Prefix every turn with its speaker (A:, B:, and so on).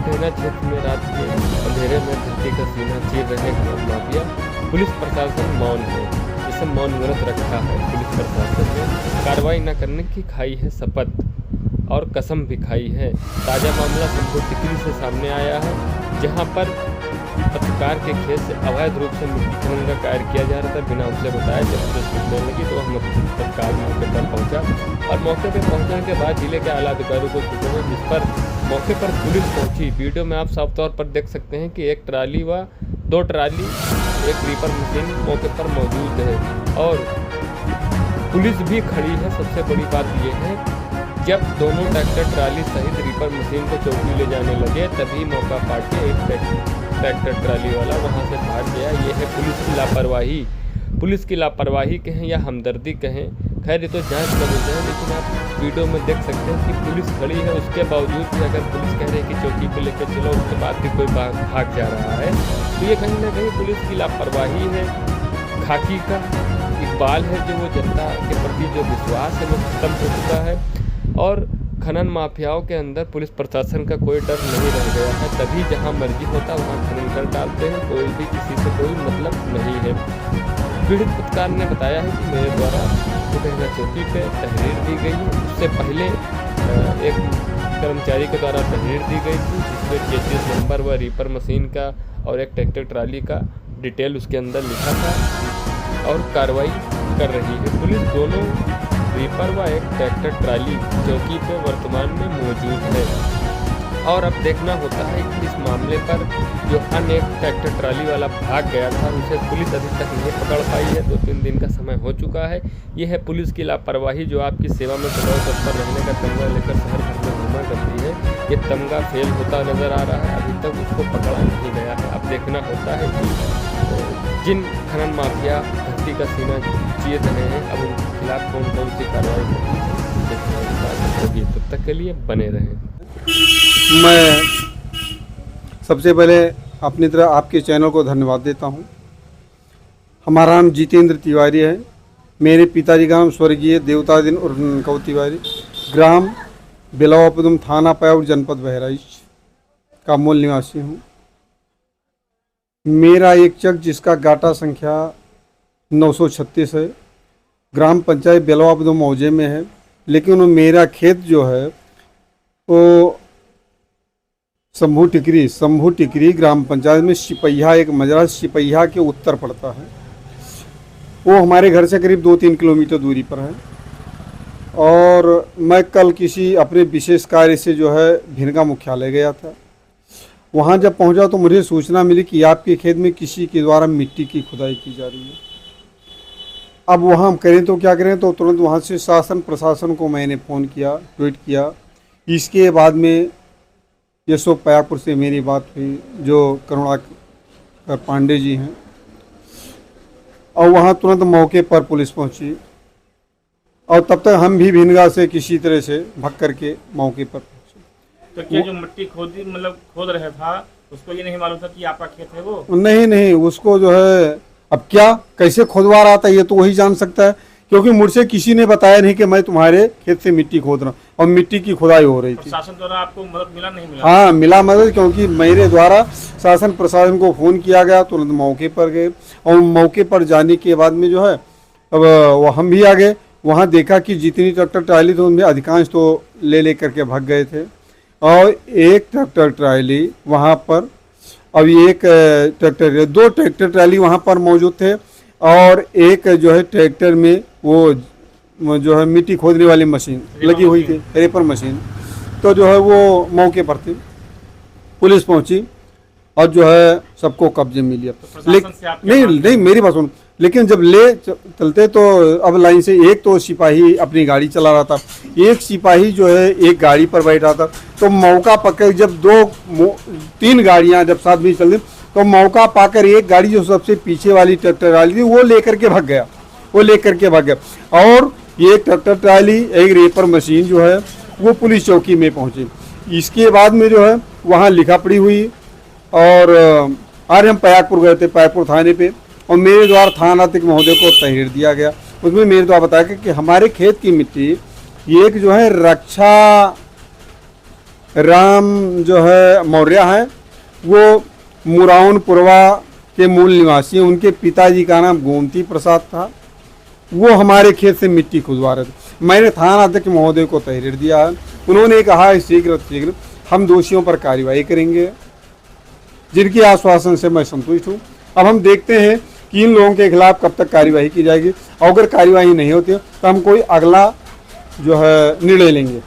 A: कहना क्षेत्र में रात के अंधेरे में धरती का सीना चीर रहे खनन माफिया, पुलिस प्रशासन मौन है। इसे मौन व्रत रखा है। पुलिस प्रशासन ने कार्रवाई न करने की खाई है शपथ और कसम भी खाई है। ताज़ा मामला शंभू टिकरी से सामने आया है, जहां पर पत्रकार के खेत से अवैध रूप से मिट्टी खनन का कार्य किया जा रहा था। बिना उसे बताया जब पुलिस छूटने लगी तो हम तत्काल मौके पर पहुंचा और मौके पर पहुंचने के बाद जिले के आला अधिकारियों को सूचना, जिस पर मौके पर पुलिस पहुंची। वीडियो में आप साफ तौर पर देख सकते हैं कि एक ट्राली व 2 ट्राली, एक रीपर मशीन मौके पर मौजूद है और पुलिस भी खड़ी है। सबसे बड़ी बात यह है, जब दोनों ट्रैक्टर ट्राली सहित रीपर मशीन को चौकी ले जाने लगे तभी मौका पाट के एक ट्रैक्टर ट्राली वाला वहां से भाग गया। ये है पुलिस की लापरवाही। पुलिस की लापरवाही कहें या हमदर्दी कहें, खैर ये तो जांच का विषय है, लेकिन आप वीडियो में देख सकते हैं कि पुलिस खड़ी है। उसके बावजूद भी अगर पुलिस कह रही है कि चौकी पे लेकर चलो, उसके बाद भी कोई भाग जा रहा है, तो ये कहीं ना कहीं पुलिस की लापरवाही है। खाकी का इकबाल है जो वो जनता के प्रति जो विश्वास है वो खत्म हो चुका है और खनन माफियाओं के अंदर पुलिस प्रशासन का कोई डर नहीं रह गया है। तभी जहां मर्जी होता वहां खनन कर डालते हैं, कोई भी किसी से कोई मतलब नहीं है। पीड़ित पत्रकार ने बताया है कि मेरे द्वारा कोटहना चौकी पे तहरीर दी गई है। उससे पहले एक कर्मचारी के द्वारा तहरीर दी गई थी, जिसमें चेसिस नंबर व रीपर मशीन का और एक ट्रैक्टर ट्राली का डिटेल उसके अंदर लिखा था और कार्रवाई कर रही है पुलिस। दोनों रीपर व एक ट्रैक्टर ट्राली चौकी पे वर्तमान में मौजूद है और अब देखना होता है कि इस मामले पर जो अन्य एक ट्रैक्टर ट्राली वाला भाग गया था उसे पुलिस अभी तक नहीं पकड़ पाई है। 2-3 दिन का समय हो चुका है। ये है पुलिस की लापरवाही जो आपकी सेवा में सदैव तत्पर रहने का तमगा लेकर शहर भर में घूमा करती है। ये तमगा फेल होता नजर आ रहा है, अभी तक उसको पकड़ा नहीं गया है। अब देखना होता है कि जिन खनन माफिया धरती का सीना चीर रहे हैं, अब उनके खिलाफ कौन कौन सी कार्रवाई होगी। तब तक के लिए बने रहें।
B: मैं सबसे पहले अपनी तरह आपके चैनल को धन्यवाद देता हूं। हमारा नाम जितेंद्र तिवारी है। मेरे पिताजी का नाम स्वर्गीय देवतादीन उर्फ ननकऊ तिवारी, ग्राम बेलवापुदुम, थाना पयाउर, जनपद बहराइच का मूल निवासी हूं। मेरा एक चक जिसका गाटा संख्या 936 है, ग्राम पंचायत बेलवापुदुम मौजे में है, लेकिन मेरा खेत जो है वो शंभू टिकरी ग्राम पंचायत में सिपहिया, एक मजरा सिपहिया के उत्तर पड़ता है। वो हमारे घर से करीब 2-3 किलोमीटर दूरी पर है। और मैं कल किसी अपने विशेष कार्य से जो है भिनगा मुख्यालय गया था। वहाँ जब पहुँचा तो मुझे सूचना मिली कि आपके खेत में किसी के द्वारा मिट्टी की खुदाई की जा रही है। अब वहाँ हम करें तो क्या करें, तो तुरंत वहाँ से शासन प्रशासन को मैंने फ़ोन किया, ट्वीट किया। इसके बाद में यशो पयागपुर से मेरी बात हुई जो करुणाकर पांडे जी हैं, और वहाँ तुरंत मौके पर पुलिस पहुँची और तब तक हम भी भिनगा से किसी तरह से भाग करके मौके पर पहुँचे।
C: तो क्या जो मिट्टी खोद रहा था उसको ये नहीं मालूम था कि आपका खेत है वो?
B: नहीं, उसको जो है अब क्या कैसे खोदवा रहा था ये तो वही जान सकता है, क्योंकि मुझसे किसी ने बताया नहीं कि मैं तुम्हारे खेत से मिट्टी खोद रहा हूँ और मिट्टी की खुदाई हो रही थी।
C: शासन द्वारा आपको मदद मिला नहीं मिला?
B: हाँ मिला मदद, क्योंकि मेरे द्वारा शासन प्रशासन को फ़ोन किया गया, तुरंत मौके पर गए और मौके पर जाने के बाद में जो है अब वो हम भी आ गए। वहाँ देखा कि जितनी ट्रैक्टर ट्राली थी उनमें अधिकांश तो ले करके भाग गए थे और एक ट्रैक्टर ट्राली वहाँ पर, अब एक ट्रैक्टर 2 ट्रैक्टर ट्राली वहाँ पर मौजूद थे और एक जो है ट्रैक्टर में वो जो है मिट्टी खोदने वाली मशीन लगी हुई थी, रेपर मशीन। तो जो है वो मौके पर थी, पुलिस पहुंची और जो है सबको कब्जे में लिया। नहीं मेरी बात सुन, लेकिन जब ले चलते तो अब लाइन से एक तो सिपाही अपनी गाड़ी चला रहा था, एक सिपाही जो है एक गाड़ी पर बैठा था। तो मौका पकड़ जब 2-3 गाड़ियां जब साथ में चल रही तो मौका पाकर एक गाड़ी जो सबसे पीछे वाली ट्रैक्टर वाली थी वो लेकर के भाग गया और ये ट्रैक्टर ट्राली एक रेपर मशीन जो है वो पुलिस चौकी में पहुंची। इसके बाद में जो है वहाँ लिखा पड़ी हुई और आज हम पयागपुर गए थे, पयागपुर थाने पे, और मेरे द्वारा थानाध्यक्ष महोदय को तहरीर दिया गया। उसमें मेरे द्वारा बताया कि हमारे खेत की मिट्टी एक जो है राम जो है मौर्य हैं, वो मुराउनपुरवा के मूल निवासी हैं। उनके पिताजी का नाम गोमती प्रसाद था। वो हमारे खेत से मिट्टी खुदवा रहे थे। मैंने थाना अध्यक्ष महोदय को तहरीर दिया है। उन्होंने कहा है शीघ्र हम दोषियों पर कार्रवाई करेंगे, जिनके आश्वासन से मैं संतुष्ट हूँ। अब हम देखते हैं कि इन लोगों के खिलाफ कब तक कार्यवाही की जाएगी। अगर कार्यवाही नहीं होती तो हम कोई अगला जो है निर्णय लेंगे।